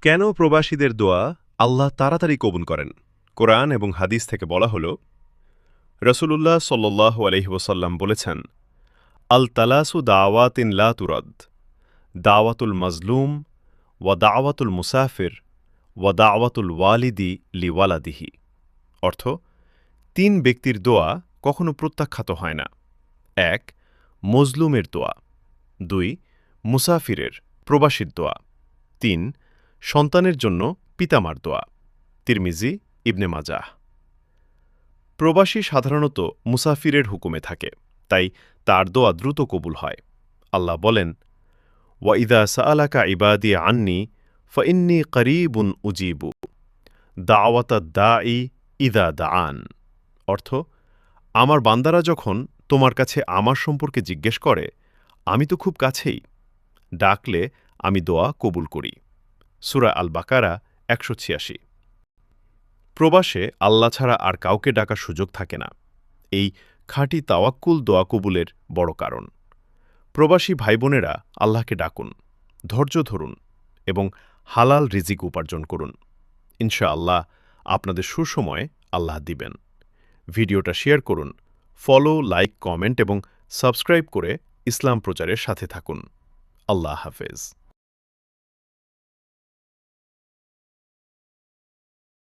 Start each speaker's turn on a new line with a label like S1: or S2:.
S1: কেন প্রবাসীদের দোয়া আল্লাহ তাড়াতাড়ি কবুল করেন? কোরআন এবং হাদিস থেকে বলা হল, রাসূলুল্লাহ সাল্লাল্লাহু আলাইহি ওয়াসাল্লাম বলেছেন, আল তালাসু দাওয়াতিন লা তুরাদ, দাওয়াতুল মাজলুম ওয়া দাওয়াতুল মুসাফির ওয়া দাওয়াতুল ওয়ালিদি লিওয়ালাদিহি। অর্থ, তিন ব্যক্তির দোয়া কখনো প্রত্যাখ্যাত হয় না। ১. মজলুমের দোয়া। ২. মুসাফিরের প্রবাসীর দোয়া। ৩. সন্তানের জন্য পিতামার দোয়া। তিরমিজি, ইবনে মাজাহ। প্রবাসী সাধারণত মুসাফিরের হুকুমে থাকে, তাই তার দোয়া দ্রুত কবুল হয়। আল্লাহ বলেন, ওয়াইদা সাআলাকা ইবাদি আন্নি ফাইন্নী করিবুন উজিবু দাওয়াতাদ দাঈ ইদা দাআন। অর্থ, আমার বান্দারা যখন তোমার কাছে আমার সম্পর্কে জিজ্ঞেস করে, আমি তো খুব কাছেই, ডাকলে আমি দোয়া কবুল করি। সূরা আল বাকারা ১৮৬। প্রবাসে আল্লাহ ছাড়া আর কাউকে ডাকার সুযোগ থাকে না। এই খাঁটি তাওয়াক্কুল দোয়া কবুলের বড় কারণ। প্রবাসী ভাইবোনেরা আল্লাহকে ডাকুন, ধৈর্য ধরুন এবং হালাল রিজিক উপার্জন করুন। ইনশাআল্লাহ আপনাদের সুসময় আল্লাহ দিবেন। ভিডিওটা শেয়ার করুন, ফলো, লাইক, কমেন্ট এবং সাবস্ক্রাইব করে ইসলাম প্রচারের সাথে থাকুন। আল্লাহ হাফেজ।